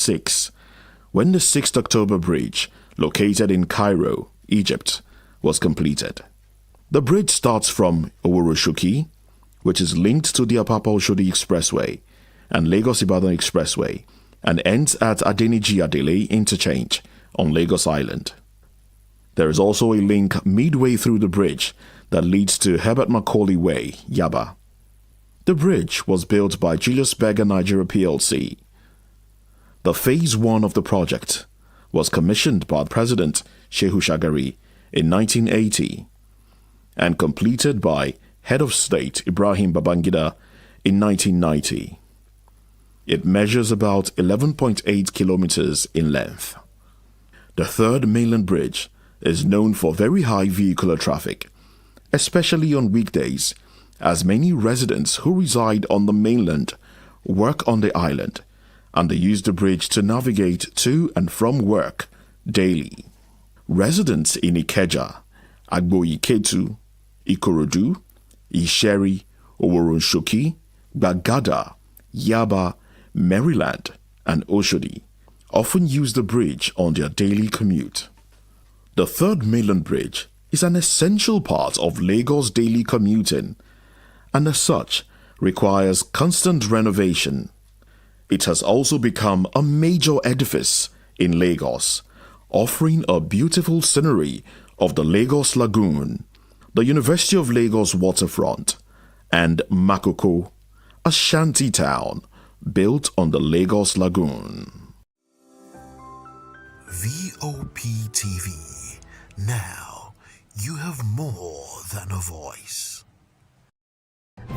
1996, when the 6th October Bridge, located in Cairo, Egypt, was completed. The bridge starts from Oworoshoki, which is linked to the Apapa-Oshodi Expressway and Lagos-Ibadan Expressway, and ends at Adeniji-Adele Interchange on Lagos Island. There is also a link midway through the bridge that leads to Herbert Macaulay Way, Yaba. The bridge was built by Julius Berger Nigeria plc. The Phase 1 of the project was commissioned by President Shehu Shagari in 1980 and completed by Head of State Ibrahim Babangida in 1990. It measures about 11.8 kilometers in length. The third mainland bridge is known for very high vehicular traffic, especially on weekdays, as many residents who reside on the mainland work on the island, and they use the bridge to navigate to and from work daily. Residents in Ikeja, Agboiketu, Ikorodu, Isheri, Oworoshoki, Gbagada, Yaba, Maryland, and Oshodi often use the bridge on their daily commute. The third mainland bridge is an essential part of Lagos daily commuting and as such requires constant renovation. It has also become a major edifice in Lagos, offering a beautiful scenery of the Lagos Lagoon, the University of Lagos waterfront, and Makoko, a shanty town built on the Lagos Lagoon. VOP TV. Now you have more than a voice.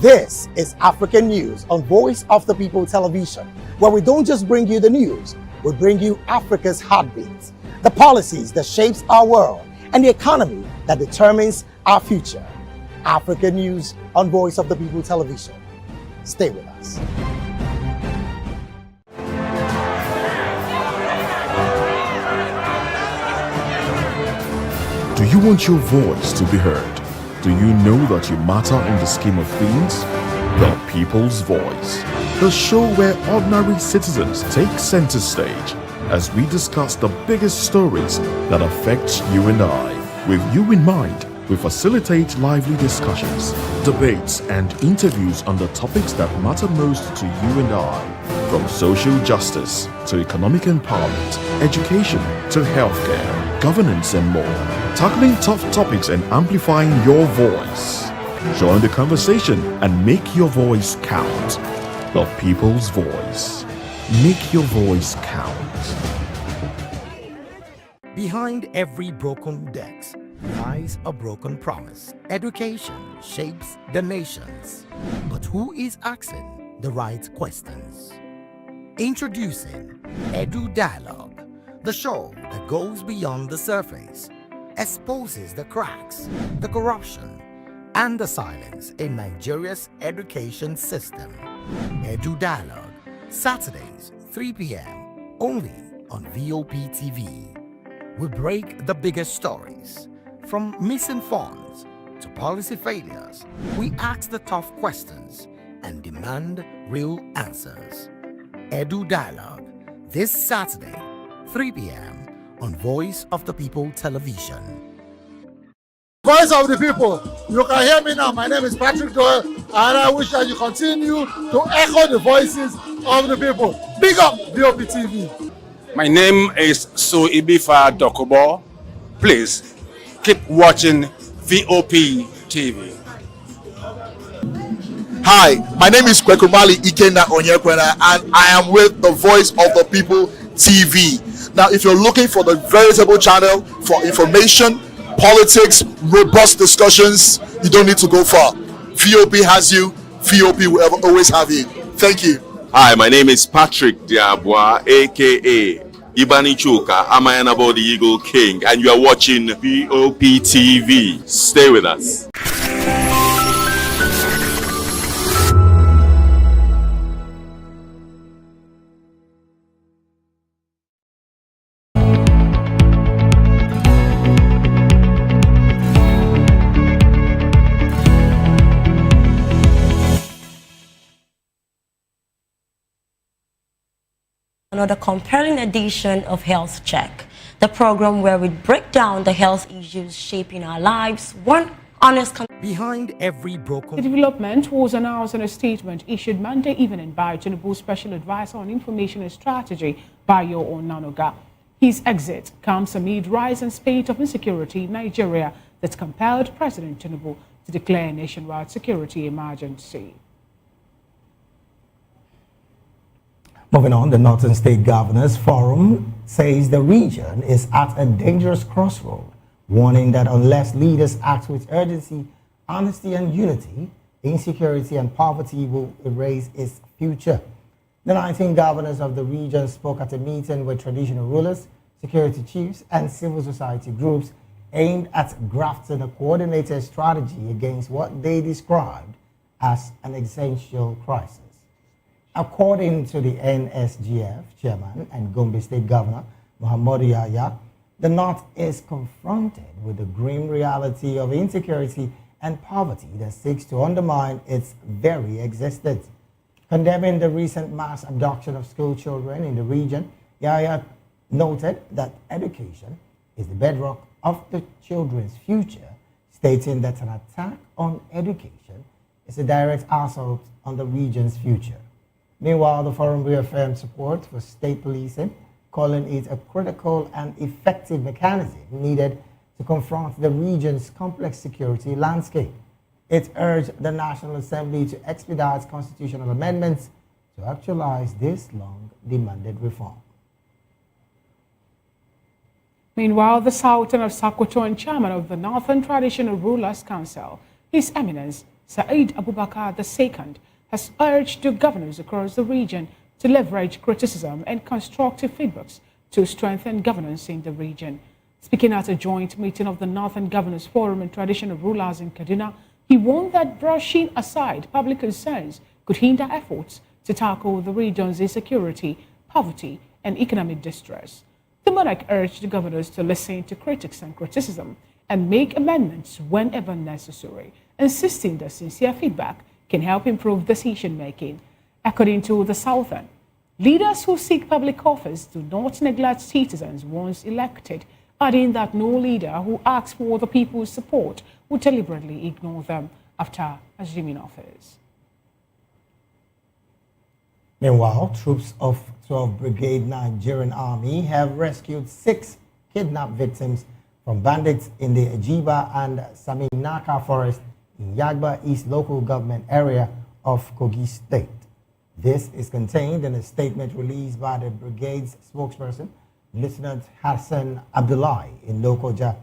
This is African News on Voice of the People Television, where we don't just bring you the news, we bring you Africa's heartbeat, the policies that shapes our world, and the economy that determines our future. African News on Voice of the People Television. Stay with us. Do you want your voice to be heard? Do you know that you matter in the scheme of things? The People's Voice, the show where ordinary citizens take center stage as we discuss the biggest stories that affect you and I. With you in mind, we facilitate lively discussions, debates, and interviews on the topics that matter most to you and I, from social justice to economic empowerment, education to healthcare, governance, and more, tackling tough topics and amplifying your voice. Join the conversation and make your voice count. The People's Voice. Make your voice count. Behind every broken desk lies a broken promise. Education shapes the nations. But who is asking the right questions? Introducing Edu Dialogue, the show that goes beyond the surface, exposes the cracks, the corruption, and the silence in Nigeria's education system. Edu Dialogue, Saturdays, 3 p.m., only on VOP TV. We break the biggest stories, from missing funds to policy failures. We ask the tough questions and demand real answers. Edu Dialogue, this Saturday, 3 p.m. on Voice of the People Television. Voice of the People, you can hear me now. My name is Patrick Doyle, and I wish that you continue to echo the voices of the people. Big up VOP TV. My name is Suibifa Dokubo. Please keep watching VOP TV. Hi, my name is Kwekumali Ikenda Onyekwena, and I am with the Voice of the People TV. Now, if you're looking for the veritable channel for information, politics, robust discussions, you don't need to go far. VOP has you. VOP will always have you. Thank you. Hi, my name is Patrick Diabwa, aka Ibani Chuka, Amayanabo the Eagle King, and you are watching VOP TV. Stay with us. Another compelling edition of Health Check, the program where we break down the health issues shaping our lives, one honest. Behind every broken. The development was announced in a statement issued Monday evening by Tinubu's Special Advisor on Information and Strategy, Bayo Onanuga. His exit comes amid rising spate of insecurity in Nigeria that compelled President Tinubu to declare a nationwide security emergency. Moving on, the Northern State Governors Forum says the region is at a dangerous crossroad, warning that unless leaders act with urgency, honesty and unity, insecurity and poverty will erase its future. The 19 governors of the region spoke at a meeting with traditional rulers, security chiefs and civil society groups aimed at crafting a coordinated strategy against what they described as an existential crisis. According to the NSGF chairman and Gombe State Governor Muhammadu Yahya, the North is confronted with the grim reality of insecurity and poverty that seeks to undermine its very existence. Condemning the recent mass abduction of school children in the region, Yahya noted that education is the bedrock of the children's future, stating that an attack on education is a direct assault on the region's future. Meanwhile, the forum reaffirmed support for state policing, calling it a critical and effective mechanism needed to confront the region's complex security landscape. It urged the National Assembly to expedite constitutional amendments to actualize this long-demanded reform. Meanwhile, the Sultan of Sokoto and chairman of the Northern Traditional Rulers Council, His Eminence Said Abubakar II, has urged the governors across the region to leverage criticism and constructive feedbacks to strengthen governance in the region. Speaking at a joint meeting of the Northern Governors Forum and Traditional Rulers in Kaduna, he warned that brushing aside public concerns could hinder efforts to tackle the region's insecurity, poverty, and economic distress. The monarch urged the governors to listen to critics and criticism and make amendments whenever necessary, insisting that sincere feedback can help improve decision-making. According to the Southern, leaders who seek public office do not neglect citizens once elected, adding that no leader who asks for the people's support would deliberately ignore them after assuming office. Meanwhile, troops of 12th Brigade Nigerian Army have rescued 6 kidnapped victims from bandits in the Ejiba and Saminaka forest in Yagba East local government area of Kogi State. This is contained in a statement released by the brigade's spokesperson, Lieutenant Hassan Abdullahi in Lokoja.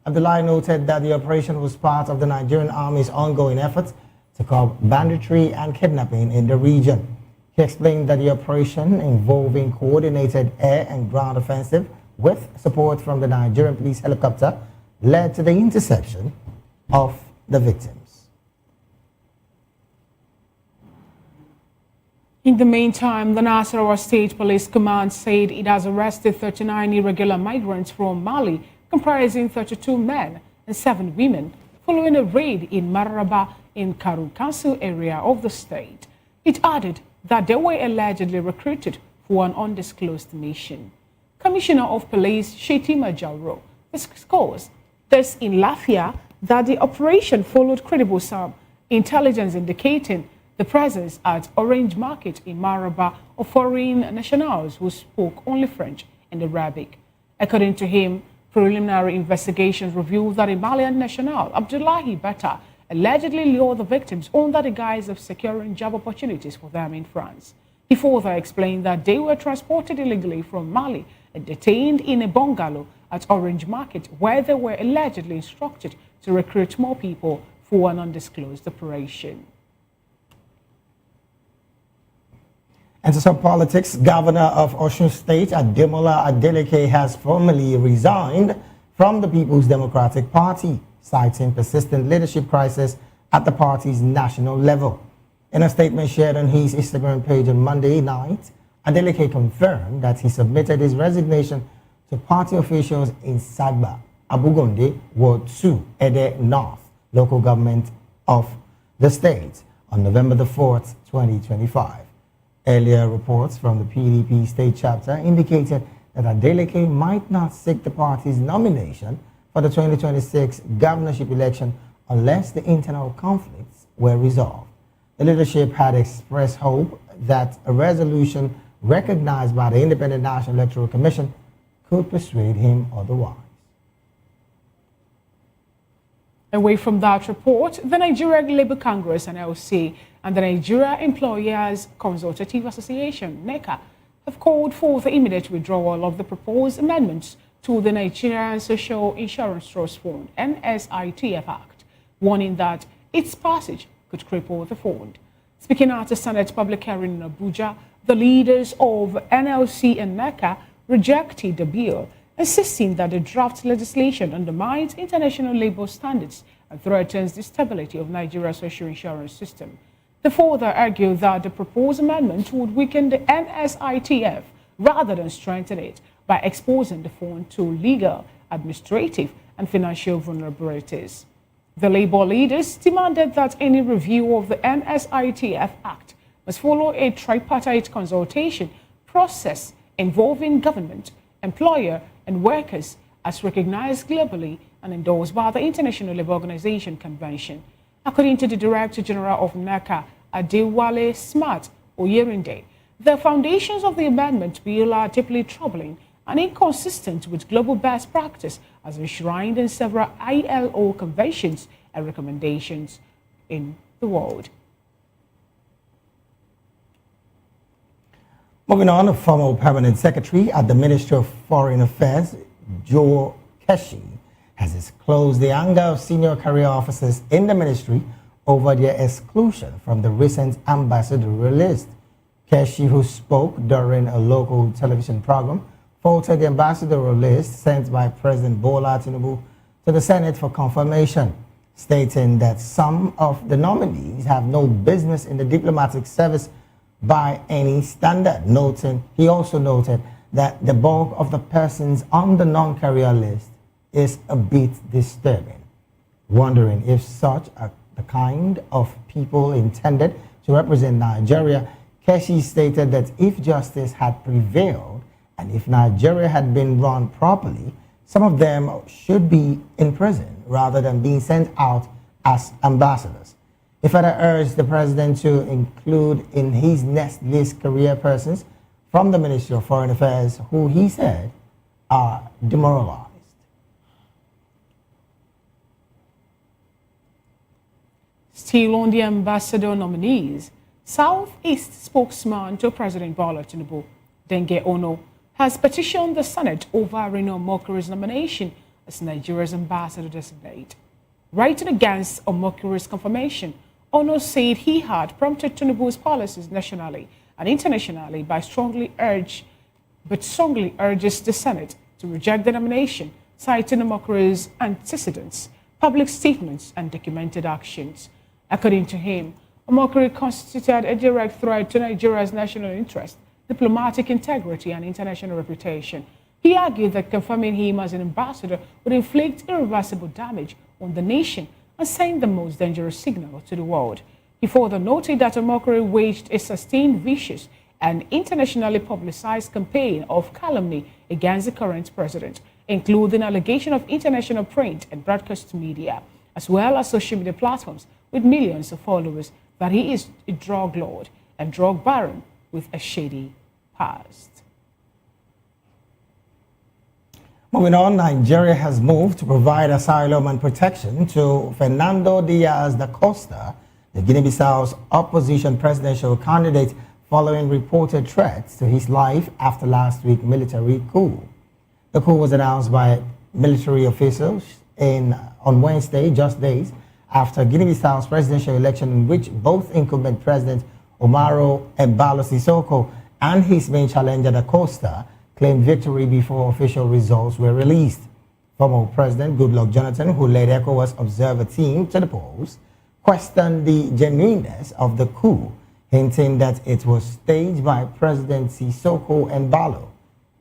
Abdullahi noted that the operation was part of the Nigerian Army's ongoing efforts to curb banditry and kidnapping in the region. He explained that the operation, involving coordinated air and ground offensive with support from the Nigerian police helicopter, led to the interception of the victims. In the meantime, the Nasarawa State Police Command said it has arrested 39 irregular migrants from Mali, comprising 32 men and 7 women, following a raid in Mararaba in Karu Council area of the state. It added that they were allegedly recruited for an undisclosed mission. Commissioner of Police Shetima Jauro discussed this in Lafia that the operation followed credible intelligence indicating the presence at Orange Market in Maraba of foreign nationals who spoke only French and Arabic. According to him, preliminary investigations revealed that a Malian national, Abdullahi Bata, allegedly lured the victims under the guise of securing job opportunities for them in France. He further explained that they were transported illegally from Mali and detained in a bungalow at Orange Market, where they were allegedly instructed to recruit more people for an undisclosed operation. And to some politics, Governor of Osun State, Ademola Adeleke, has formally resigned from the People's Democratic Party, citing persistent leadership crisis at the party's national level. In a statement shared on his Instagram page on Monday night, Adeleke confirmed that he submitted his resignation to party officials in Sagba, Abugonde, Ward 2, Ede North, local government of the state, on November the 4th, 2025. Earlier reports from the PDP state chapter indicated that Adeleke might not seek the party's nomination for the 2026 governorship election unless the internal conflicts were resolved. The leadership had expressed hope that a resolution recognized by the Independent National Electoral Commission could persuade him otherwise. Away from that report, the Nigeria Labour Congress (NLC) and the Nigeria Employers Consultative Association (NECA) have called for the immediate withdrawal of the proposed amendments to the Nigerian Social Insurance Trust Fund (NSITF) Act, warning that its passage could cripple the fund. Speaking at a Senate public hearing in Abuja, the leaders of NLC and NECA rejected the bill, insisting that the draft legislation undermines international labor standards and threatens the stability of Nigeria's social insurance system. They further argue that the proposed amendment would weaken the NSITF rather than strengthen it by exposing the fund to legal, administrative, and financial vulnerabilities. The labor leaders demanded that any review of the NSITF Act must follow a tripartite consultation process involving government, employer, and workers as recognized globally and endorsed by the International Labour Organization Convention. According to the Director General of NACA, Adewale Smart Oyerinde, the foundations of the amendment bill are deeply troubling and inconsistent with global best practice as enshrined in several ILO conventions and recommendations in the world. Moving on, the former permanent secretary at the Ministry of Foreign Affairs, Joe Keshi, has disclosed the anger of senior career officers in the ministry over their exclusion from the recent ambassadorial list. Keshi, who spoke during a local television program, faulted the ambassadorial list sent by President Bola Tinubu to the Senate for confirmation, stating that some of the nominees have no business in the diplomatic service by any standard. He also noted that the bulk of the persons on the non-career list is a bit disturbing, wondering if such are the kind of people intended to represent Nigeria. Keshi stated that if justice had prevailed and if Nigeria had been run properly, some of them should be in prison rather than being sent out as ambassadors. He further urged the president to include in his next list career persons from the Ministry of Foreign Affairs who he said are demoralized. Still on the ambassador nominees, Southeast spokesman to President Bola Tinubu, Denge Ono, has petitioned the Senate over Reno Omokri's nomination as Nigeria's ambassador designate. Writing against Omokri's confirmation, Ono said he had prompted Tinubu's policies nationally and internationally strongly urges the Senate to reject the nomination, citing Omokri's antecedents, public statements, and documented actions. According to him, Omokri constituted a direct threat to Nigeria's national interest, diplomatic integrity, and international reputation. He argued that confirming him as an ambassador would inflict irreversible damage on the nation and send the most dangerous signal to the world. He further noted that Omokri waged a sustained, vicious, and internationally publicized campaign of calumny against the current president, including allegation of international print and broadcast media, as well as social media platforms with millions of followers, that he is a drug lord and drug baron with a shady past. Moving on, Nigeria has moved to provide asylum and protection to Fernando Diaz da Costa, the Guinea-Bissau's opposition presidential candidate, following reported threats to his life after last week's military coup. The coup was announced by military officials on Wednesday, just days after Guinea-Bissau's presidential election, in which both incumbent President Omaro Embalo Sissoco and his main challenger da Costa claimed victory before official results were released. Former President Goodluck Jonathan, who led ECOWAS observer team to the polls, questioned the genuineness of the coup, hinting that it was staged by President Sissoco Embalo.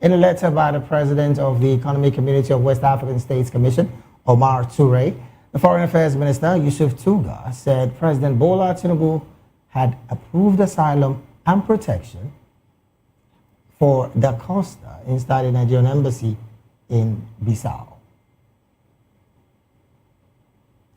In a letter by the President of the Economic Community of West African States Commission, Omar Toure, the Foreign Affairs Minister, Yusuf Tuga, said President Bola Tinubu had approved asylum and protection for Da Costa inside the Nigerian embassy in Bissau.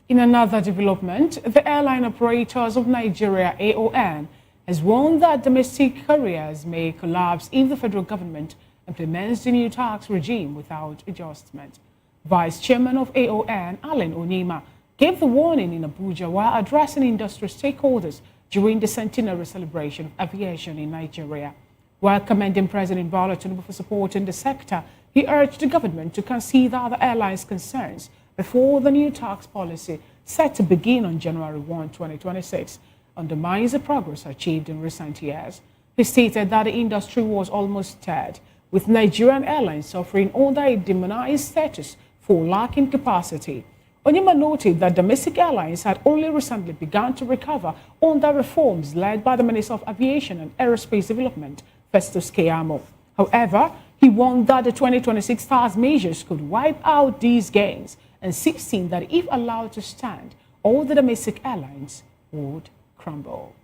In another development, the Airline Operators of Nigeria, AON, has warned that domestic carriers may collapse if the federal government implements the new tax regime without adjustment. Vice Chairman of AON, Alan Onyema, gave the warning in Abuja while addressing industry stakeholders during the centenary celebration of aviation in Nigeria. While commending President Bola Tinubu for supporting the sector, he urged the government to consider the airlines' concerns before the new tax policy, set to begin on January 1, 2026, undermines the progress achieved in recent years. He stated that the industry was almost dead, with Nigerian airlines suffering under a demonized status for lacking capacity. Onyema noted that domestic airlines had only recently begun to recover under reforms led by the Minister of Aviation and Aerospace Development, Festus Keyamo. However, he warned that the 2026 tax measures could wipe out these gains, insisting that if allowed to stand, all the domestic airlines would crumble.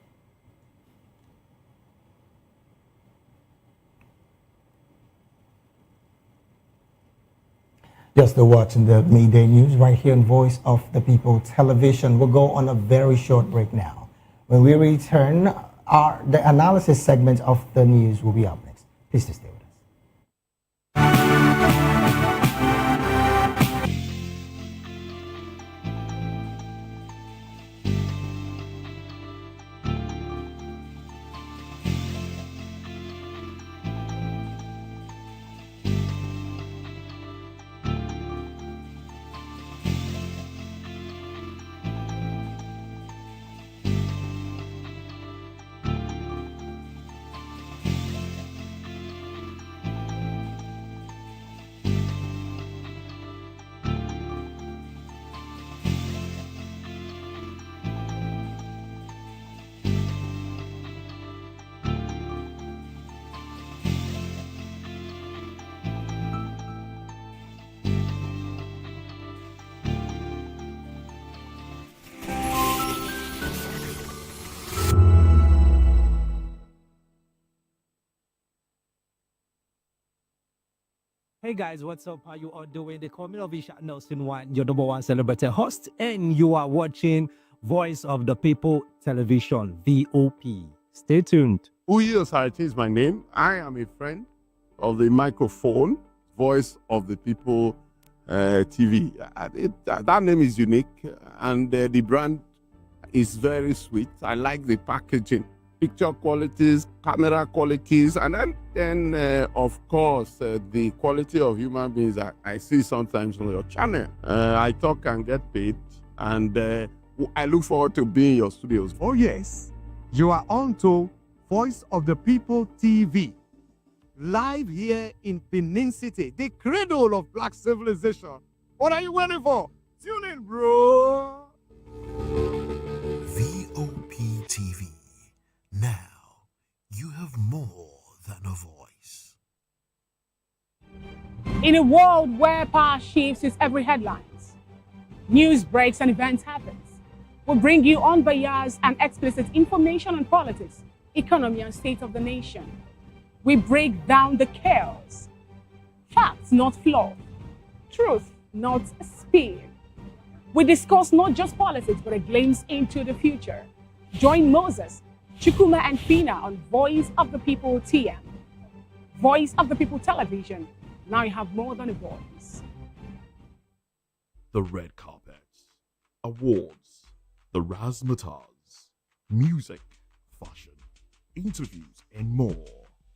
Just watching the midday news right here on Voice of the People Television. We'll go on a very short break now. When we return, the analysis segment of the news will be up next. Please stay with us. Hey guys, what's up? How you all doing? They call me Novisha Nelson One, your number one celebrity host, and you are watching Voice of the People Television, VOP. Stay tuned. Uyi Osarati is my name. I am a friend of the microphone, Voice of the People TV. That name is unique, and the brand is very sweet. I like the packaging, picture qualities, camera qualities, and then of course, the quality of human beings that I see sometimes on your channel. I talk and get paid, and I look forward to being in your studios. Oh yes, you are on to Voice of the People TV, live here in Benin City, the cradle of black civilization. What are you waiting for? Tune in, bro. VOP TV. Now, you have more than a voice. In a world where power shifts with every headlines, news breaks and events happens, we bring you unbiased and explicit information on politics, economy, and state of the nation. We break down the chaos. Facts, not fluff. Truth, not speed. We discuss not just politics, but a glimpse into the future. Join Moses, Chukuma, and Fina on Voice of the People TM. Voice of the People Television. Now you have more than a voice. The red carpets, awards, the razzmatazz, music, fashion, interviews, and more.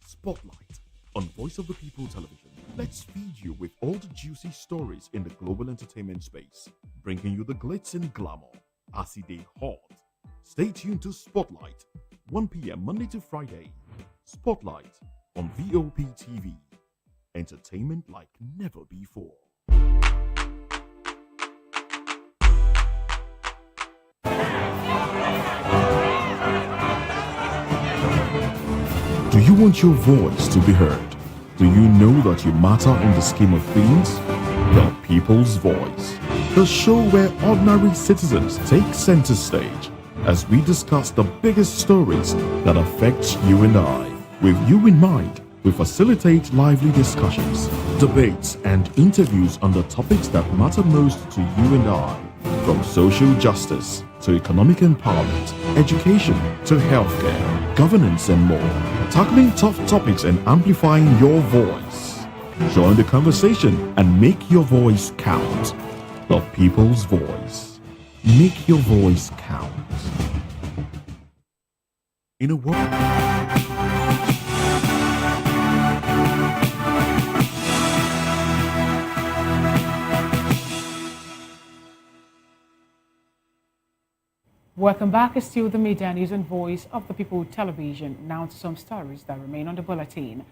Spotlight on Voice of the People Television. Let's feed you with all the juicy stories in the global entertainment space, bringing you the glitz and glamour as they hot. Stay tuned to Spotlight, 1 p.m. Monday to Friday. Spotlight on VOP TV. Entertainment like never before. Do you want your voice to be heard? Do you know that you matter in the scheme of things? The People's Voice, the show where ordinary citizens take center stage. as we discuss the biggest stories that affect you and I. With you in mind, we facilitate lively discussions, debates, and interviews on the topics that matter most to you and I, from social justice to economic empowerment, education to healthcare, governance, and more, tackling tough topics and amplifying your voice. Join the conversation and make your voice count. The people's voice. Make your voice count. In a world. Welcome back. It's still the Media News and Voice of the People television. Now to some stories that remain on the bulletin.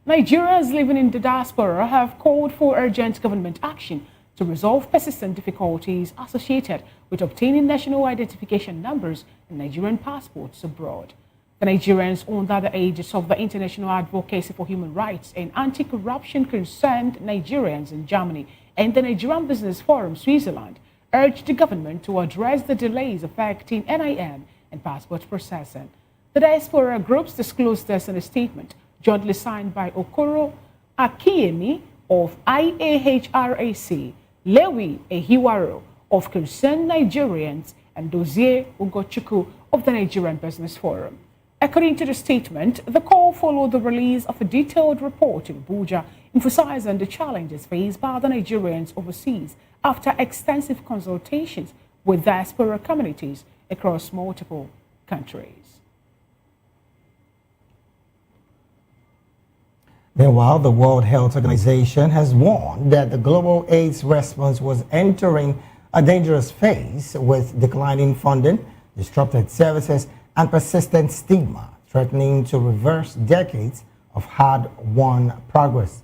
Nigerians living in the diaspora have called for urgent government action to resolve persistent difficulties associated with obtaining national identification numbers and Nigerian passports abroad. The Nigerians under the aegis of the International Advocacy for Human Rights and Anti-Corruption Concerned Nigerians in Germany and the Nigerian Business Forum Switzerland urged the government to address the delays affecting NIN and passport processing. The diaspora groups disclosed this in a statement jointly signed by Okoro Akiyemi of IAHRAC, Lewi Ehiwaro of Concerned Nigerians, and Dozie Ugochukwu of the Nigerian Business Forum. According to the statement, the call followed the release of a detailed report in Abuja emphasizing the challenges faced by the Nigerians overseas after extensive consultations with diaspora communities across multiple countries. Meanwhile, the World Health Organization has warned that the global AIDS response was entering a dangerous phase with declining funding, disrupted services, and persistent stigma, threatening to reverse decades of hard-won progress.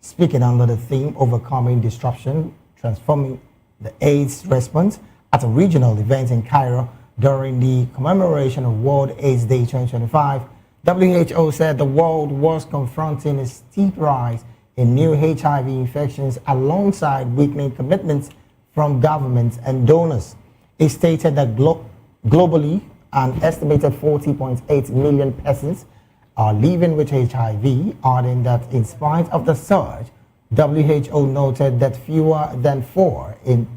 Speaking under the theme Overcoming Disruption, Transforming the AIDS Response at a regional event in Cairo during the commemoration of World AIDS Day 2025, WHO said the world was confronting a steep rise in new HIV infections alongside weakening commitments from governments and donors. It stated that globally, an estimated 40.8 million persons are living with HIV, adding that in spite of the surge, WHO noted that fewer than 4 in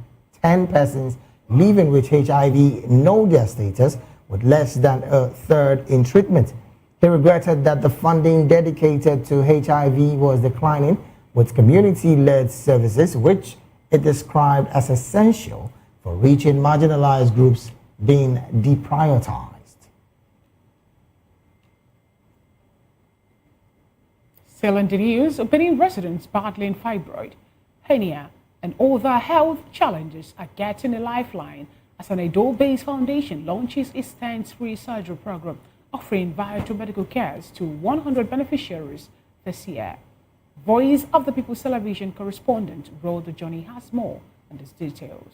10 persons living with HIV know their status, with less than a third in treatment. He regretted that the funding dedicated to HIV was declining, with community-led services, which it described as essential for reaching marginalized groups, being deprioritized. Still in the news, Benin residents battling fibroid, hernia, and other health challenges are getting a lifeline as an Edo-based foundation launches its 10th free surgery program, offering vital medical care to 100 beneficiaries this year. Voice of the People's Television correspondent Rhoda Johnny has more on these details.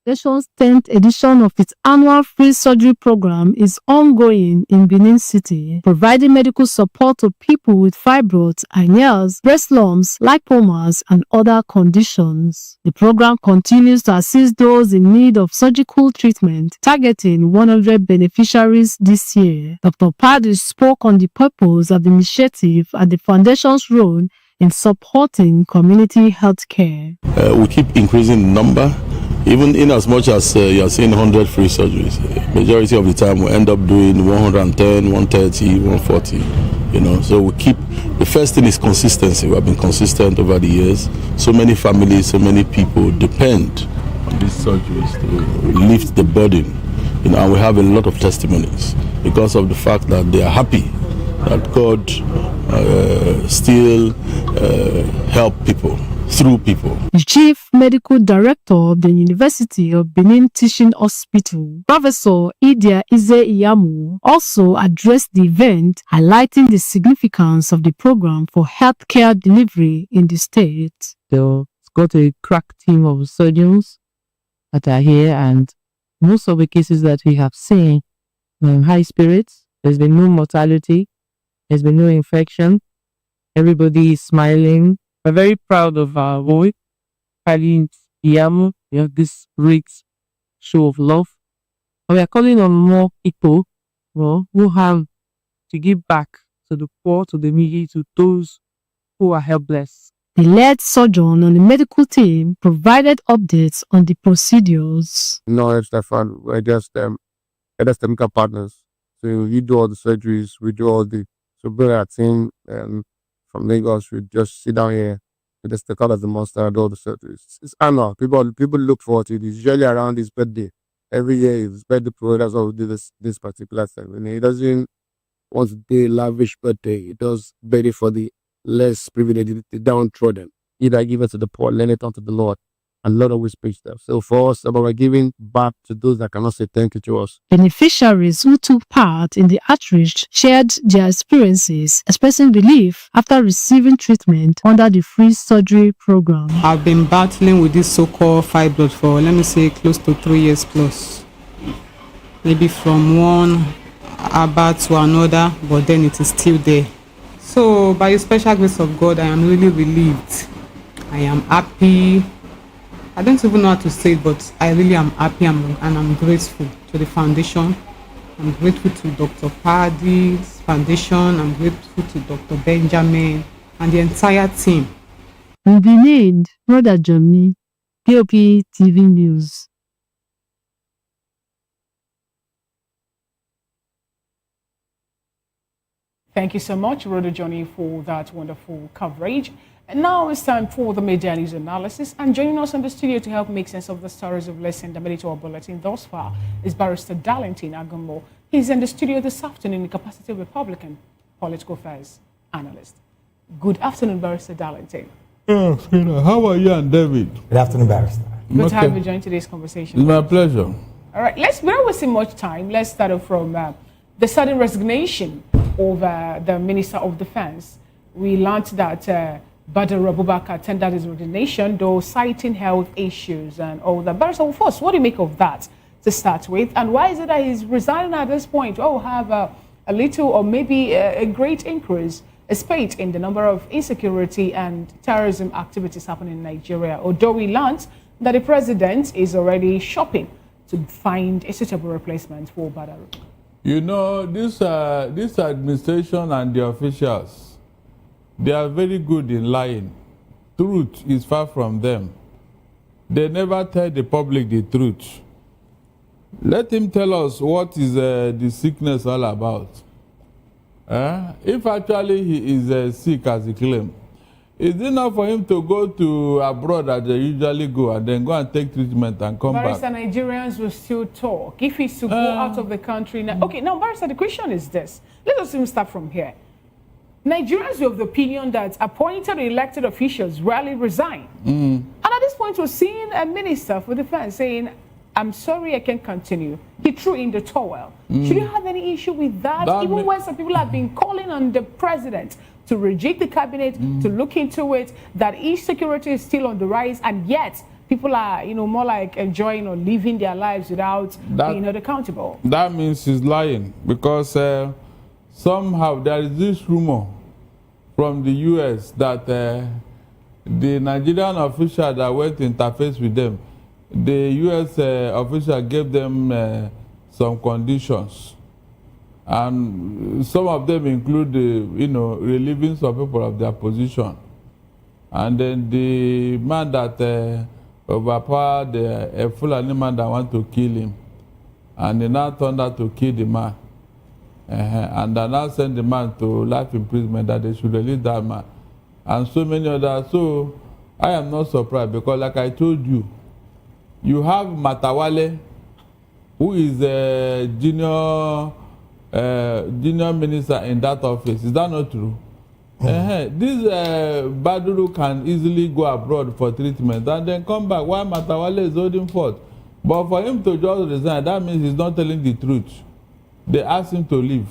The nation's 10th edition of its annual free surgery program is ongoing in Benin City, providing medical support to people with fibroids, hernias, breast lumps, lipomas, and other conditions. The program continues to assist those in need of surgical treatment, targeting 100 beneficiaries this year. Dr. Padi spoke on the purpose of the initiative and the foundation's role in supporting community health care. We keep increasing the number. Even in as much as you are seeing 100 free surgeries, majority of the time we end up doing 110, 130, 140, So we keep, the first thing is consistency. We have been consistent over the years. So many families, so many people depend on these surgeries to lift the burden, and we have a lot of testimonies because of the fact that they are happy that God still help people. Through people. The Chief Medical Director of the University of Benin Teaching Hospital, Professor Idia Ize Iyamu, also addressed the event, highlighting the significance of the program for healthcare delivery in the state. It's got a crack team of surgeons that are here, and most of the cases that we have seen, high spirits, there's been no mortality, there's been no infection, everybody is smiling. We're very proud of our boy, Khalid Iyamu. We have this great show of love. And we are calling on more people, who have to give back to the poor, to the needy, to those who are helpless. The lead surgeon on the medical team provided updates on the procedures. No, Stefan, we're just technical partners. So we do all the surgeries, we do all the, so bring our team from Lagos, we just sit down here, we just take out of the monster and do all the surgeries. It's annual. People look forward to it. It's usually around his birthday. Every year is birthday parade. That's why we do this particular time. And he doesn't want to do a lavish birthday. He does birthday for the less privileged, the downtrodden. Either give it to the poor, lend it unto the Lord. And Lord always preach that. So for us, about giving back to those that cannot say thank you to us. Beneficiaries who took part in the outreach shared their experiences, expressing relief after receiving treatment under the free surgery program. I've been battling with this so-called fibroid for, let me say, close to 3 years plus. Maybe from one about to another, but then it is still there. So by the special grace of God, I am really relieved. I am happy. I don't even know how to say it, but I really am happy and I'm grateful to the foundation. I'm grateful to Dr. Paddy's foundation. I'm grateful to Dr. Benjamin and the entire team. In Benin, Brother Johnny, POP TV News. Thank you so much, Rhoda Johnny, for that wonderful coverage. And now it's time for the media news analysis. And joining us in the studio to help make sense of the stories of lesson that made it to our bulletin thus far is Barrister Darlington Agumbo. He's in the studio this afternoon in the capacity of Republican political affairs analyst. Good afternoon, Barrister Darlington. How are you and David? Good afternoon, Barrister. Good to have you join today's conversation. It's my pleasure. All right, without wasting much time, let's start off from the sudden resignation of the Minister of Defense. We learned that Badr Abubakar tendered his resignation, though citing health issues and all that. Barrister, first, what do you make of that to start with? And why is it that he's resigning at this point? Have a little or maybe a great increase, a spate in the number of insecurity and terrorism activities happening in Nigeria, although we learned that the president is already shopping to find a suitable replacement for Badr. You know, this administration and the officials, they are very good in lying. Truth is far from them. They never tell the public the truth. Let him tell us what is the sickness all about. If actually he is sick as he claims, is it enough for him to go to abroad as they usually go and then go and take treatment and come back? Barrister, Nigerians will still talk. If he's to go out of the country now. Okay, now, Barrister, the question is this. Let us even start from here. Nigerians are of the opinion that appointed or elected officials rarely resign. And at this point, we're seeing a minister for defense saying, I'm sorry, I can't continue. He threw in the towel. Should you have any issue with that? Even when some people have been calling on the president to reject the cabinet, to look into it, that insecurity is still on the rise, and yet people are, more like enjoying or living their lives without being held accountable. That means he's lying, because somehow there is this rumor from the US that the Nigerian official that went to interface with them, the US official gave them some conditions. And some of them include, relieving some people of their position. And then the man that overpowered a Fulani man that wanted to kill him. And they now turned out to kill the man. And they now sent the man to life imprisonment, that they should release that man. And so many others. So I am not surprised, because like I told you, you have Matawale, who is a junior minister in that office. Is that not true? This Baduru can easily go abroad for treatment and then come back while Matawale is holding forth. But for him to just resign, that means he's not telling the truth. They asked him to leave.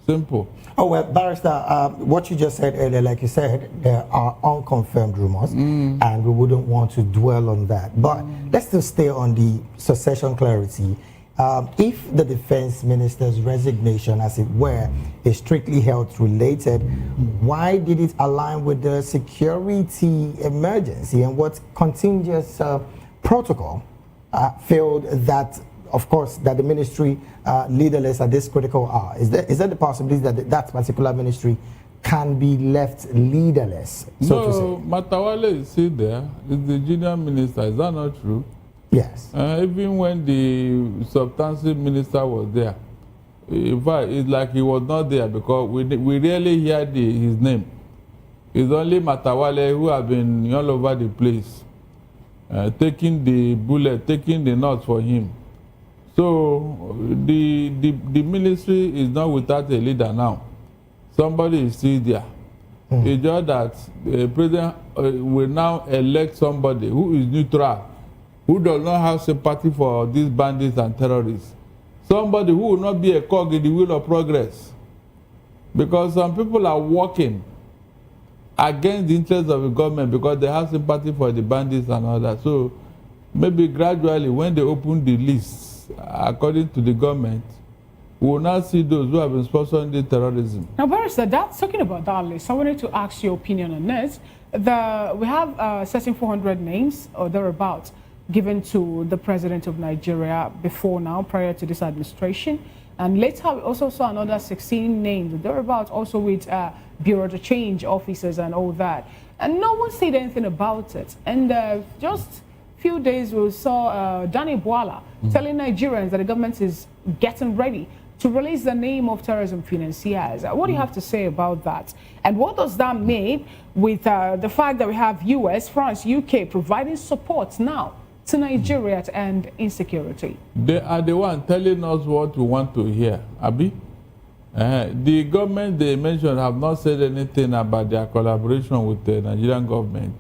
Simple. Oh, well, Barrister, what you just said earlier, like you said, there are unconfirmed rumors, and we wouldn't want to dwell on that. But let's still stay on the succession clarity. If the defense minister's resignation, as it were, is strictly health related, why did it align with the security emergency and what contingent protocol feel that, of course, that the ministry leaderless at this critical hour? Is there the possibility that that particular ministry can be left leaderless, so to say? No, Matawale is still there. He's the junior minister. Is that not true? Yes. Even when the substantive minister was there, in fact, it's like he was not there because we rarely hear his name. It's only Matawale who have been all over the place, taking the bullet, taking the nuts for him. So the ministry is not without a leader now. Somebody is still there. It's just that the president will now elect somebody who is neutral, who does not have sympathy for these bandits and terrorists. Somebody who will not be a cog in the wheel of progress. Because some people are working against the interests of the government because they have sympathy for the bandits and all that. So maybe gradually when they open the lists, according to the government, we will not see those who have been sponsoring the terrorism. Now, Barrister, that's talking about that list. I wanted to ask your opinion on this. We have certain 400 names or thereabouts given to the president of Nigeria before now, prior to this administration. And later, we also saw another 16 names or thereabouts, also with bureau to change officers and all that. And no one said anything about it. And just a few days, we saw Danny Bwala telling Nigerians that the government is getting ready to release the name of terrorism financiers. What do you have to say about that? And what does that mean with the fact that we have US, France, UK providing support now to Nigeria to end insecurity? They are the one telling us what we want to hear, Abi. The government they mentioned have not said anything about their collaboration with the Nigerian government.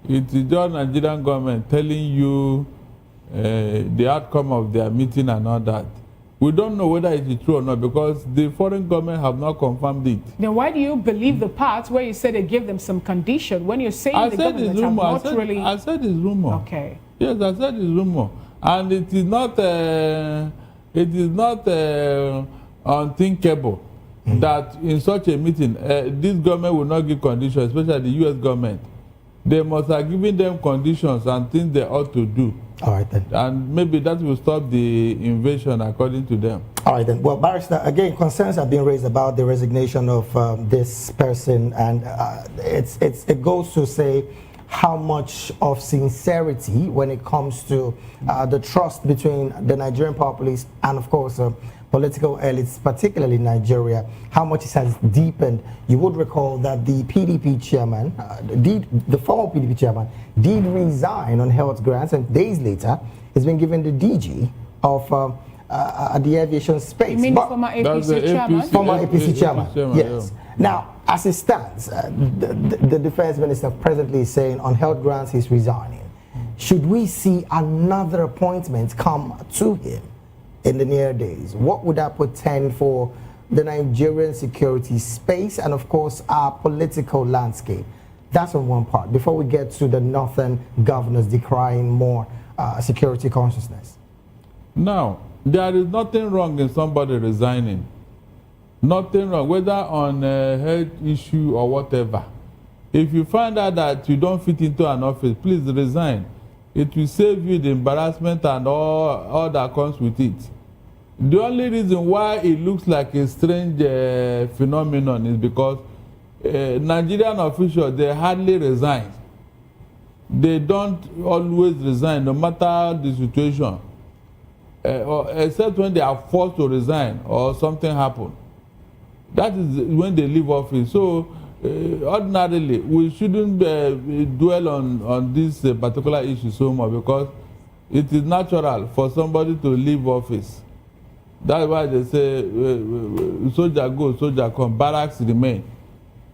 It is just Nigerian government telling you the outcome of their meeting and all that. We don't know whether it is true or not because the foreign government have not confirmed it. Then why do you believe the part where you said they gave them some condition when you're saying the government have not really... I said it's rumor. Okay. Yes, I said it's rumor. And it is not unthinkable that in such a meeting, this government will not give conditions, especially the US government. They must have given them conditions and things they ought to do. All right, then. And maybe that will stop the invasion, according to them. All right, then. Well, Barrister, again, concerns have been raised about the resignation of this person, and it goes to say how much of sincerity when it comes to the trust between the Nigerian populace and, of course, political elites, particularly in Nigeria, how much it has deepened. You would recall that the PDP chairman, the former PDP chairman, did resign on health grants, and days later, he's been given the DG of the aviation space. You mean the former APC chairman? Former APC chairman, yes. Yeah. Now, as it stands, the defense minister presently is saying on health grants he's resigning. Should we see another appointment come to him in the near days? What would that portend for the Nigerian security space and, of course, our political landscape? That's on one part. Before we get to the northern governors decrying more security consciousness. Now, there is nothing wrong in somebody resigning. Nothing wrong, whether on a health issue or whatever. If you find out that you don't fit into an office, please resign. It will save you the embarrassment and all that comes with it. The only reason why it looks like a strange phenomenon is because Nigerian officials, they hardly resign. They don't always resign, no matter the situation, except when they are forced to resign or something happens. That is when they leave office. So ordinarily, we shouldn't dwell on this particular issue so much because it is natural for somebody to leave office. That's why they say soldier go, soldier come, barracks remain.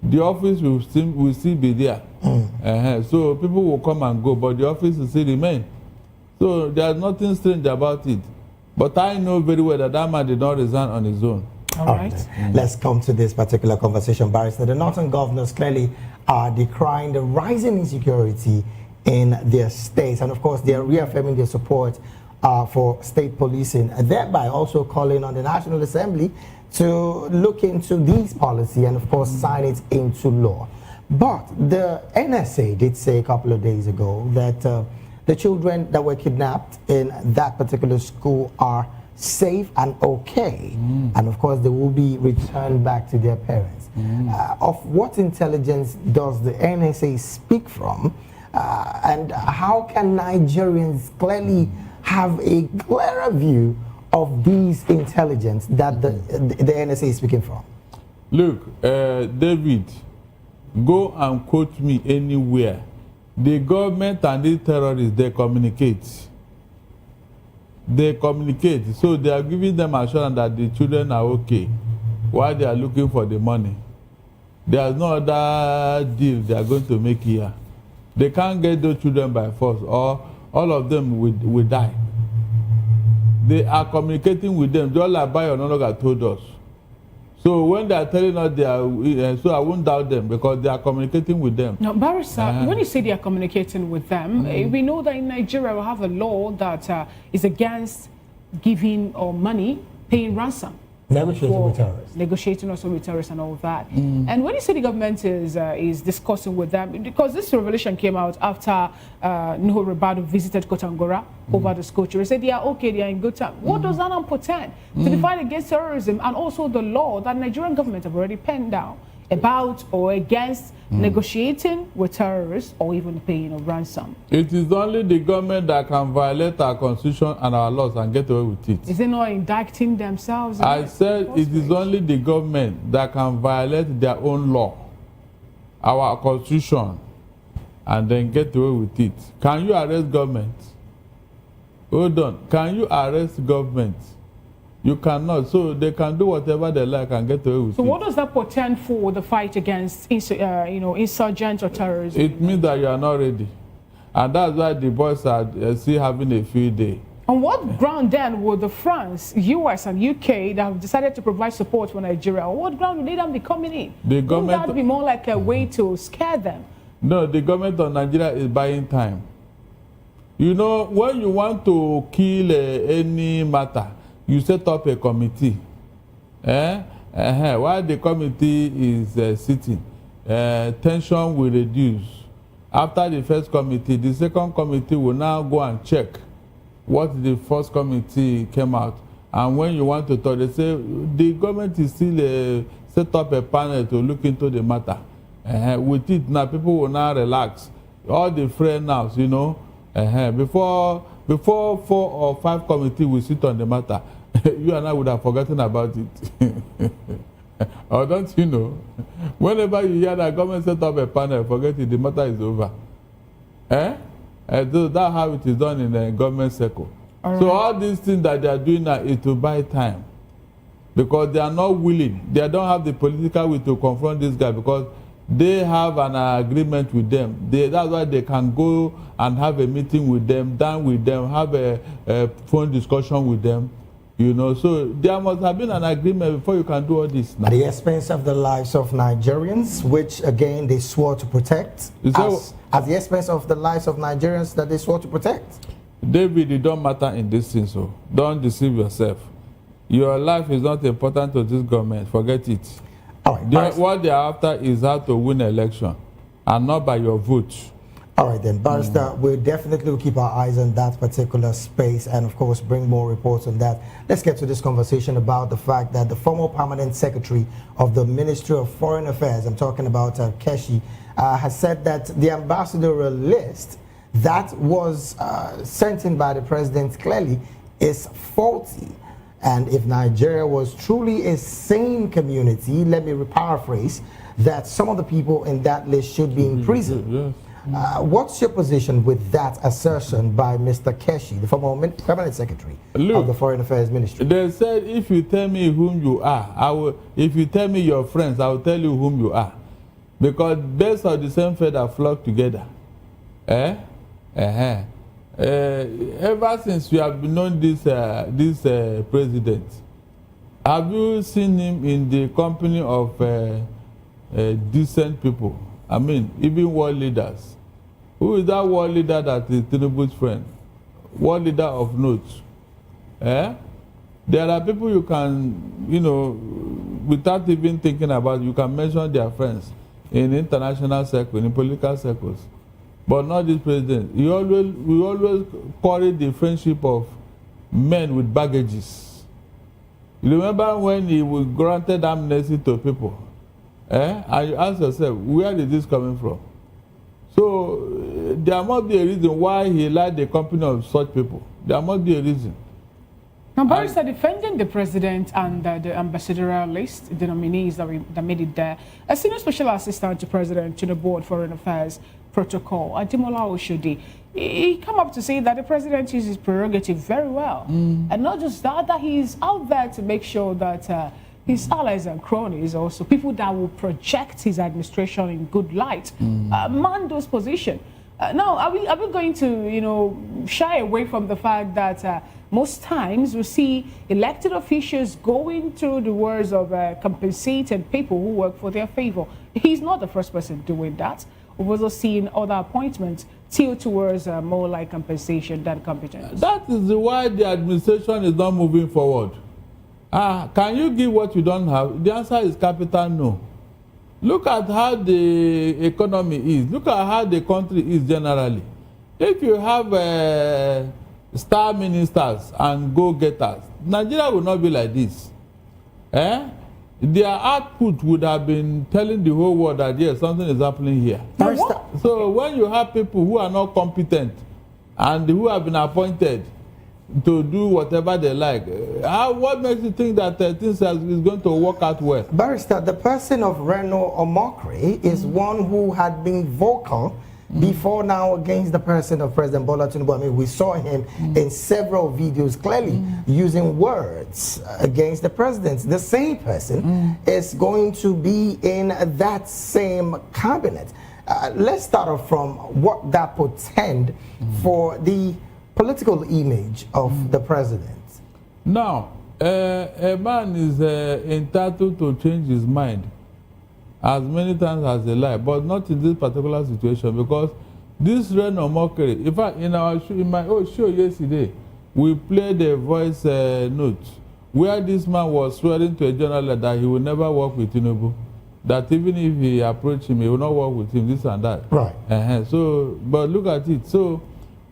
The office will still be there. So people will come and go, but the office will still remain. So there's nothing strange about it. But I know very well that man did not resign on his own. All right. Let's come to this particular conversation, Barrister. The northern governors clearly are decrying the rising insecurity in their states, and of course they are reaffirming their support for state policing, thereby also calling on the National Assembly to look into these policies and of course sign it into law. But the NSA did say a couple of days ago that the children that were kidnapped in that particular school are safe and okay, and of course they will be returned back to their parents. Of what intelligence does the NSA speak from, and how can Nigerians clearly have a clearer view of these intelligence that the NSA is speaking from? Look, David, go and quote me anywhere. The government and the terrorists, they communicate. They communicate, so they are giving them assurance that the children are okay while they are looking for the money. There is no other deal they are going to make here. They can't get those children by force, or all of them will die. They are communicating with them, just like Bayo Ononoga told us. So when they are telling us they are, so I won't doubt them because they are communicating with them. Now, Barrister, when you say they are communicating with them, we know that in Nigeria we have a law that is against giving or money, paying ransom. Negotiating with terrorists. Negotiating also with terrorists and all that. And when you say the government is discussing with them, because this revelation came out after Nuhu Ribadu visited Kotangora over the school children, said they are okay, they are in good time. What does that portend to the fight against terrorism and also the law that Nigerian government have already penned down about or against negotiating with terrorists or even paying a ransom? It is only the government that can violate our constitution and our laws and get away with it. Is it not indicting themselves? I said it is only the government that can violate their own law, our constitution, and then get away with it. Can you arrest government? Hold on. Can you arrest government? You cannot. So they can do whatever they like and get away with it. So what does that portend for the fight against insurgents or terrorism? It means that you are not ready. And that's why the boys are still having a field day. On what ground then would the France, US and UK that have decided to provide support for Nigeria, on what ground would they then be coming in? The government, wouldn't that be more like a way to scare them? No, the government of Nigeria is buying time. You know, when you want to kill any matter, you set up a committee. While the committee is sitting, tension will reduce. After the first committee, the second committee will now go and check what the first committee came out. And when you want to talk, they say the government is still set up a panel to look into the matter. With it now, people will now relax. All the friends now, you know, before 4 or 5 committees will sit on the matter, you and I would have forgotten about it. Or don't you know? Whenever you hear that government set up a panel, forget it, the matter is over. That's how it is done in the government circle. So all these things that they are doing now is to buy time. Because they are not willing. They don't have the political will to confront this guy because they have an agreement with them. That's why they can go and have a meeting with them, dine with them, have a phone discussion with them. You know, so there must have been an agreement before you can do all this now. At the expense of the lives of Nigerians, which again they swore to protect. At the expense of the lives of Nigerians that they swore to protect. David, it don't matter in this thing, so don't deceive yourself. Your life is not important to this government. Forget it. What they are after is how to win an election and not by your vote. All right, then, Barrister, we definitely will keep our eyes on that particular space and, of course, bring more reports on that. Let's get to this conversation about the fact that the former permanent secretary of the Ministry of Foreign Affairs, I'm talking about Keshi, has said that the ambassadorial list that was sent in by the president clearly is faulty. And if Nigeria was truly a sane community, let me paraphrase, that some of the people in that list should be in prison. What's your position with that assertion by Mr. Keshi, the former permanent secretary of the Foreign Affairs Ministry? They said, if you tell me whom you are, if you tell me your friends, I will tell you whom you are. Because birds of the same feather flock together. Ever since we have known this president, have you seen him in the company of decent people? I mean, even world leaders. Who is that world leader that is Tinubu's friend? World leader of note. There are people you can, you know, without even thinking about, you can mention their friends in international circles, in political circles. but not this president. We always quarrel the friendship of men with baggages. You remember when he granted amnesty to people? And you ask yourself, where is this coming from? So there must be a reason why he liked the company of such people. There must be a reason. Now, Barrister, defending the president and the ambassadorial list, the nominees that made it there, a senior special assistant to President Tinubu on Foreign Affairs Protocol, Ademola Oshodi, he came up to say that the president uses his prerogative very well. And not just that, that he's out there to make sure that his allies and cronies, also people that will project his administration in good light, man those positions. Now, are we going to, shy away from the fact that most times we see elected officials going through the words of compensating people who work for their favor? He's not the first person doing that. We've also seen other appointments tilt towards more like compensation than competence. That is why the administration is not moving forward. Can you give what you don't have? The answer is capital no. Look at how the economy is. Look at how the country is generally. If you have star ministers and go-getters, Nigeria will not be like this. Their output would have been telling the whole world that yes, something is happening here. So when you have people who are not competent and who have been appointed to do whatever they like, what makes you think that things is going to work out well? Barrister, the person of Reno Omokri is one who had been vocal before now against the person of President Bola Tinubu. I mean, we saw him in several videos clearly using words against the president. The same person is going to be in that same cabinet. Let's start off from what that portend for the political image of the president. Now, a man is entitled to change his mind as many times as they like, but not in this particular situation, because this Reno Omokri, in fact, in my old show yesterday, we played a voice note where this man was swearing to a journalist that he will never work with Tinubu, that even if he approached him, he will not work with him, this and that. Right. So, but look at it. So,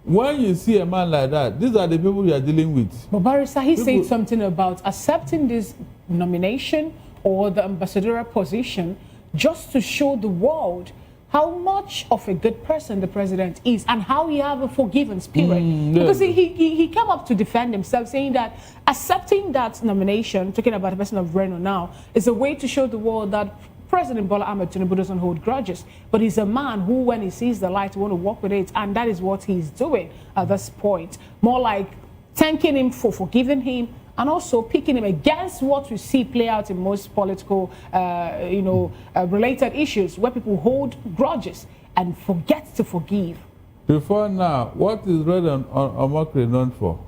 when you see a man like that, these are the people you are dealing with. But Barrister, he said something about accepting this nomination or the ambassadorial position just to show the world how much of a good person the president is and how he have a forgiving spirit. Because he came up to defend himself, saying that accepting that nomination, talking about the person of Reno now, is a way to show the world that President Bola Ahmed Tinubu doesn't hold grudges, but he's a man who, when he sees the light, want to work with it, and that is what he's doing at this point. More like thanking him for forgiving him, and also picking him against what we see play out in most political, related issues, where people hold grudges and forget to forgive. Before now, what is Reno Omokri known for?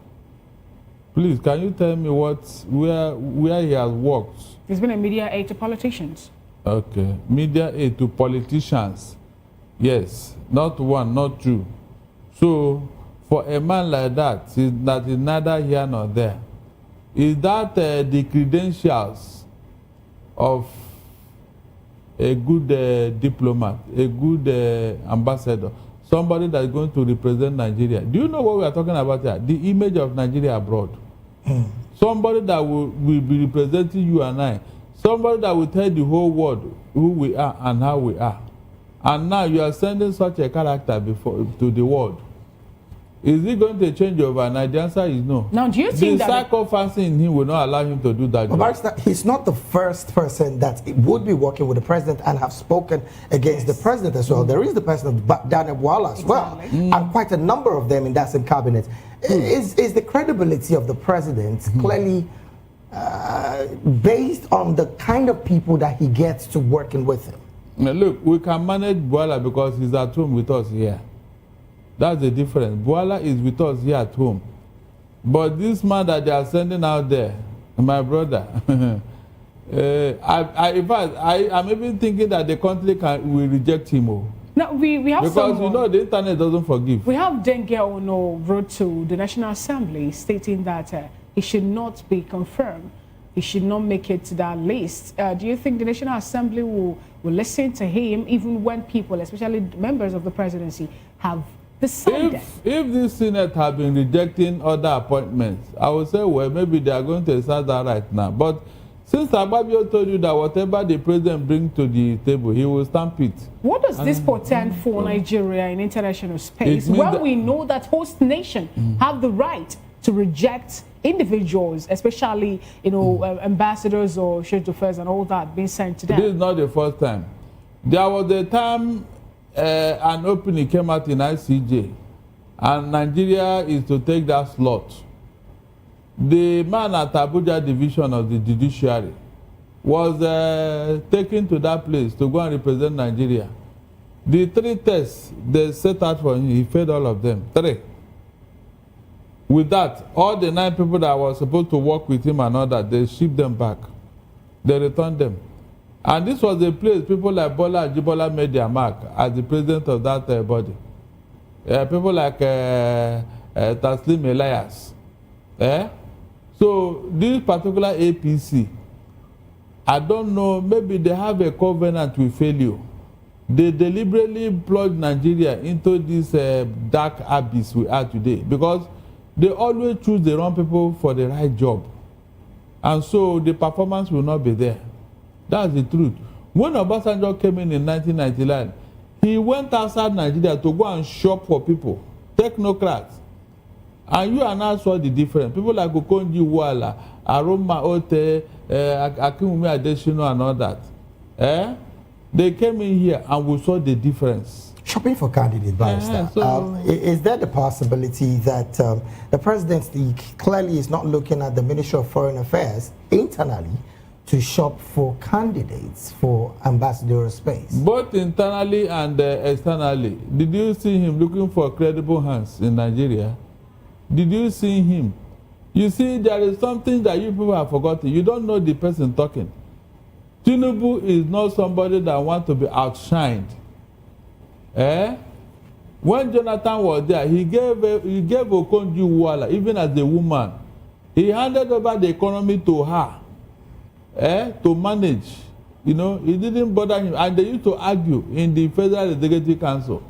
Please, can you tell me where he has worked? He's been a media aide to politicians. Okay, media aid to politicians. Yes, not one, not two. So, for a man like that is neither here nor there. Is that the credentials of a good diplomat, a good ambassador, somebody that is going to represent Nigeria? Do you know what we are talking about here? The image of Nigeria abroad. Somebody that will be representing you and I. Somebody that will tell the whole world who we are and how we are. And now you are sending such a character to the world. Is he going to change overnight? The answer is no. Now, do you think the psychophancy in him will not allow him to do that job? He's not the first person that would be working with the president and have spoken against the president as well. There is the person of Daniel Bwala as well, and quite a number of them in that same cabinet. Is the credibility of the president clearly based on the kind of people that he gets to working with him? Now look, we can manage Bwala because he's at home with us here. That's the difference. Bwala is with us here at home. But this man that they are sending out there, my brother, in fact, I'm even thinking that the country will reject him. Now, we have because you know the internet doesn't forgive. We have Denge Ono wrote to the National Assembly stating that he should not be confirmed. he should not make it to that list. Do you think the National Assembly will listen to him even when people, especially members of the presidency, have decided? If the Senate have been rejecting other appointments, I would say, well, maybe they are going to start that right now. But since Agbabio told you that whatever the president brings to the table, he will stamp it. What does this portend for Nigeria in international space, when we know that host nation have the right to reject individuals, especially, you know, ambassadors or chefs d'affaires and all that being sent to them? This is not the first time. There was a time an opening came out in ICJ, and Nigeria is to take that slot. The man at Abuja division of the judiciary was taken to that place to go and represent Nigeria. The 3 tests they set out for him, he failed all of them. 3. With that, all the 9 people that were supposed to work with him and all that, they shipped them back. They returned them. And this was the place people like Bola Ajibola made their mark as the president of that body. People like Taslim Elias. So this particular APC, I don't know, maybe they have a covenant with failure. They deliberately plunged Nigeria into this dark abyss we are today, because they always choose the wrong people for the right job. And so the performance will not be there. That's the truth. When Obasanjo came in 1999, he went outside Nigeria to go and shop for people, technocrats. And you and I saw the difference. People like Okonji Iweala, Aroma Ote, Akinwumi Adesina and all that. They came in here and we saw the difference. Shopping for candidate barrister. Is there the possibility that the presidency clearly is not looking at the Ministry of Foreign Affairs internally to shop for candidates for ambassadorial space? Both internally and externally. Did you see him looking for credible hands in Nigeria? Did you see him? You see, there is something that you people have forgotten. You don't know the person talking. Tinubu is not somebody that wants to be outshined. When Jonathan was there, he gave Okonjo Iweala, even as a woman, he handed over the economy to her to manage. You know, it didn't bother him. And they used to argue in the Federal Executive Council.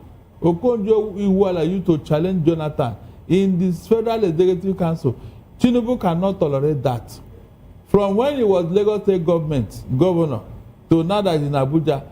Okonjo Iweala used to challenge Jonathan in the Federal Executive Council. Tinubu cannot tolerate that. From when he was Lagos State governor to now that he's in Abuja,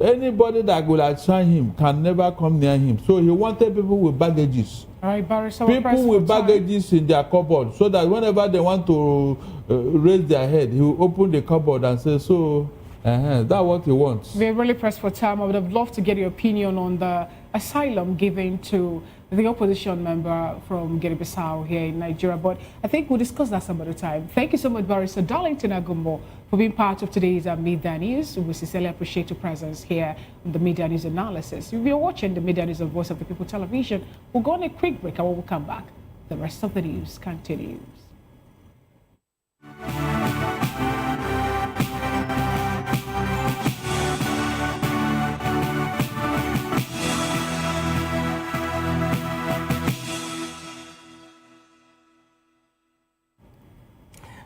anybody that will outshine him can never come near him. So he wanted people with baggages. All right, Barry, people with baggages in their cupboard, so that whenever they want to raise their head, he will open the cupboard and say, so that's what he wants. We're really pressed for time. I would have loved to get your opinion on the asylum given to the opposition member from Guinea-Bissau here in Nigeria, but I think we'll discuss that some other time. Thank you so much, Barrister Darlington Agumbo, for being part of today's Media News. We sincerely appreciate your presence here on the Media News Analysis. If you're watching the Media News on Voice of the People television, we'll go on a quick break and when we come back, the rest of the news continues.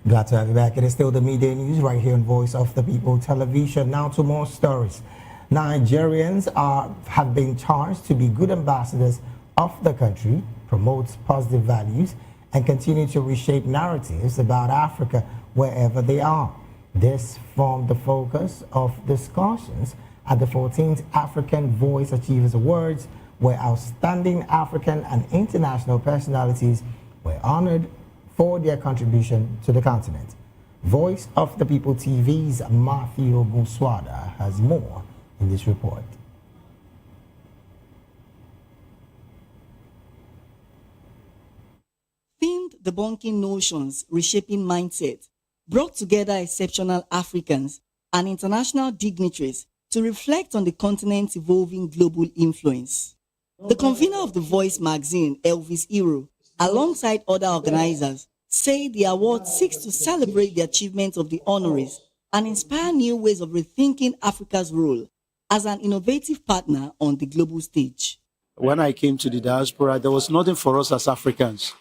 Glad to have you back. It is still the Midday News right here on Voice of the People television. Now to more stories. Nigerians have been charged to be good ambassadors of the country, promote positive values, and continue to reshape narratives about Africa wherever they are. This formed the focus of discussions at the 14th African Voice Achievers Awards, where outstanding African and international personalities were honored for their contribution to the continent. Voice of the People TV's Matthew Guswada has more in this report. Themed Debunking Notions, Reshaping Mindset brought together exceptional Africans and international dignitaries to reflect on the continent's evolving global influence. The convener of the Voice magazine, Elvis Iro, alongside other organizers, say the award seeks to celebrate the achievements of the honorees and inspire new ways of rethinking Africa's role as an innovative partner on the global stage. When I came to the diaspora, there was nothing for us as Africans.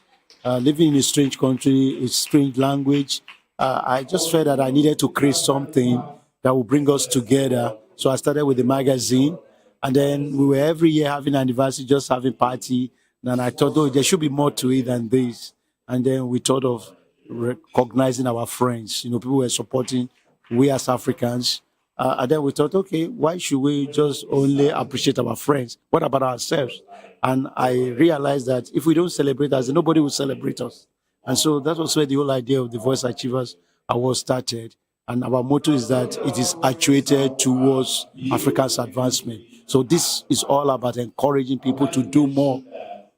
Living in a strange country, a strange language, I just felt that I needed to create something that would bring us together. So I started with the magazine, and then we were every year having an anniversary, just having party. And I thought, oh, there should be more to it than this. And then we thought of recognizing our friends. People were supporting we as Africans. And then we thought, okay, why should we just only appreciate our friends? What about ourselves? And I realized that if we don't celebrate us, nobody will celebrate us. And so that was where the whole idea of the Voice Achievers Award started. And our motto is that it is actuated towards Africa's advancement. So this is all about encouraging people to do more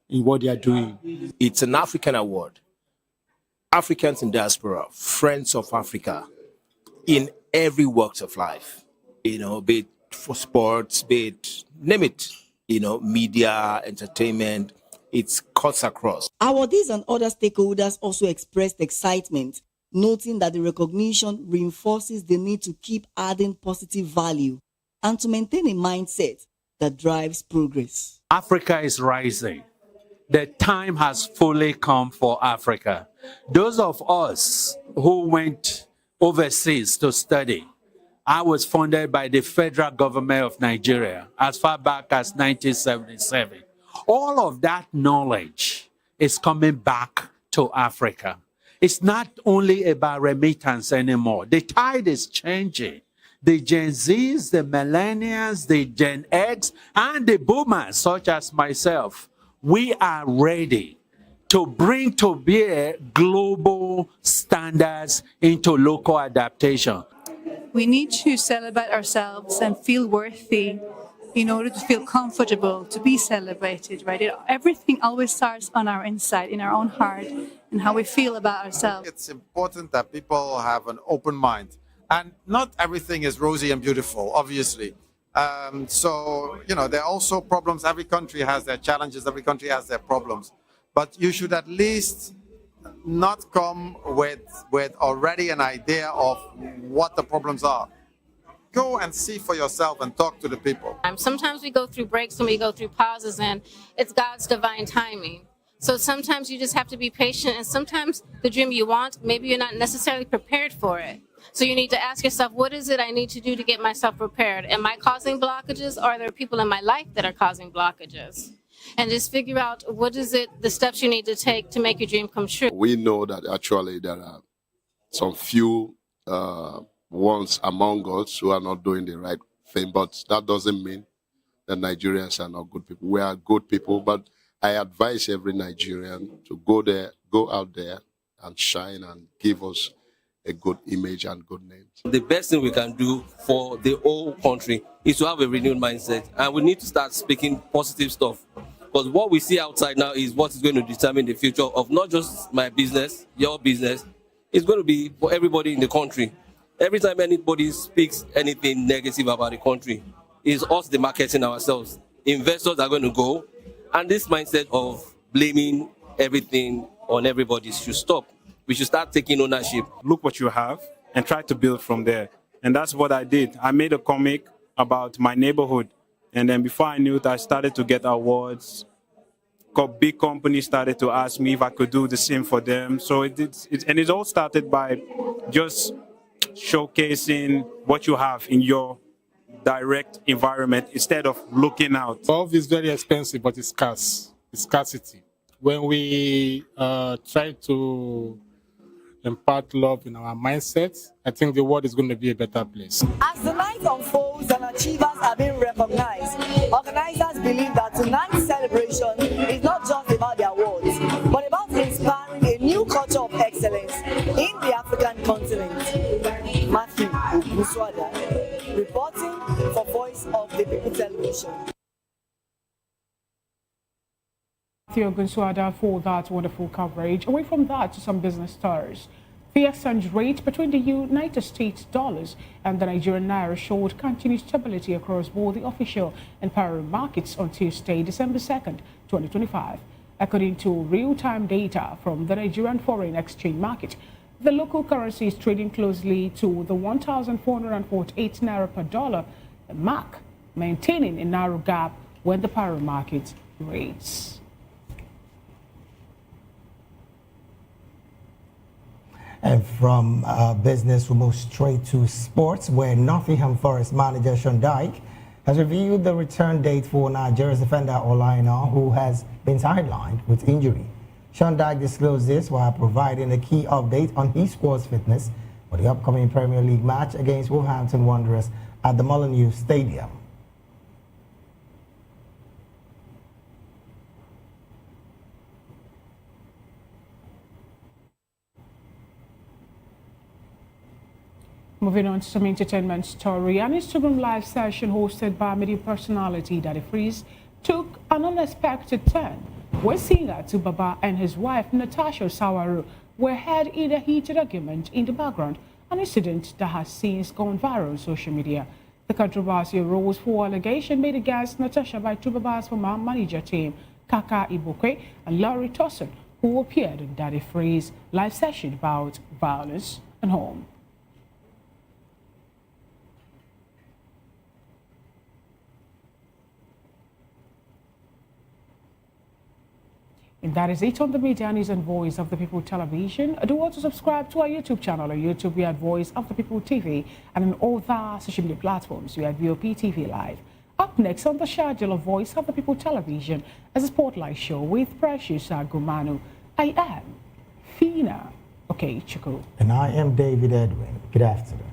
in what they are doing. It's an African award. Africans in diaspora, friends of Africa, in every walks of life, be it for sports, be it, name it, media, entertainment, it cuts across. Awardees and other stakeholders also expressed excitement, noting that the recognition reinforces the need to keep adding positive value and to maintain a mindset that drives progress. Africa is rising. The time has fully come for Africa. Those of us who went overseas to study, I was funded by the federal government of Nigeria as far back as 1977. All of that knowledge is coming back to Africa. It's not only about remittance anymore. The tide is changing. The Gen Zs, the millennials, the Gen X, and the boomers, such as myself, we are ready to bring to bear global standards into local adaptation. We need to celebrate ourselves and feel worthy in order to feel comfortable to be celebrated, right? Everything always starts on our inside, in our own heart, and how we feel about ourselves. It's important that people have an open mind. And not everything is rosy and beautiful, obviously. So, there are also problems. Every country has their challenges. Every country has their problems. But you should at least not come with already an idea of what the problems are. Go and see for yourself and talk to the people. Sometimes we go through breaks and we go through pauses, and it's God's divine timing. So sometimes you just have to be patient, and sometimes the dream you want, maybe you're not necessarily prepared for it. So you need to ask yourself, what is it I need to do to get myself prepared? Am I causing blockages, or are there people in my life that are causing blockages? And just figure out what is it, the steps you need to take to make your dream come true. We know that actually there are some few ones among us who are not doing the right thing, but that doesn't mean that Nigerians are not good people. We are good people, but I advise every Nigerian to go out there and shine and give us a good image and good names. The best thing we can do for the whole country is to have a renewed mindset, and we need to start speaking positive stuff, because what we see outside now is what is going to determine the future of not just my business, your business. It's going to be for everybody in the country. Every time anybody speaks anything negative about the country, it's us the marketing ourselves. Investors are going to go, and this mindset of blaming everything on everybody should stop. We should start taking ownership. Look what you have and try to build from there. And that's what I did. I made a comic about my neighborhood. And then before I knew it, I started to get awards. Big companies started to ask me if I could do the same for them. So it all started by just showcasing what you have in your direct environment instead of looking out. Love is very expensive, but it's scarce. It's scarcity. When we try to impart love in our mindset, I think the world is going to be a better place. As the night unfolds and achievers are being recognized, organizers believe that tonight's celebration is not just about the awards, but about inspiring a new culture of excellence in the African continent. Matthew Oguswada, reporting for Voice of the People Television. Matthew Oguswada for that wonderful coverage. Away from that, to some business stars. The exchange rate between the United States dollars and the Nigerian naira showed continued stability across both the official and parallel markets on Tuesday, December 2nd, 2025. According to real-time data from the Nigerian foreign exchange market, the local currency is trading closely to the 1,448 naira per dollar mark, maintaining a narrow gap when the parallel market rates. And from business, we move straight to sports, where Nottingham Forest manager Sean Dyche has revealed the return date for Nigeria's defender Olaina, who has been sidelined with injury. Sean Dyche disclosed this while providing a key update on his squad's fitness for the upcoming Premier League match against Wolverhampton Wanderers at the Molineux Stadium. Moving on to some entertainment story, an Instagram live session hosted by media personality Daddy Freeze took an unexpected turn, where singer Tubaba and his wife Natasha Sawaru were heard in a heated argument in the background, an incident that has since gone viral on social media. The controversy arose for allegation made against Natasha by Tubaba's former manager team, Kaka Ibokwe and Laurie Tosson, who appeared in Daddy Freeze's live session about violence and home. And that is it on the Media News and Voice of the People television. Do also subscribe to our YouTube channel on YouTube. We are Voice of the People TV, and on all the social media platforms we are VOP TV Live. Up next on the schedule of Voice of the People television is a spotlight show with Precious Agumanu. I am Fina Okechukwu. And I am David Edwin. Good afternoon.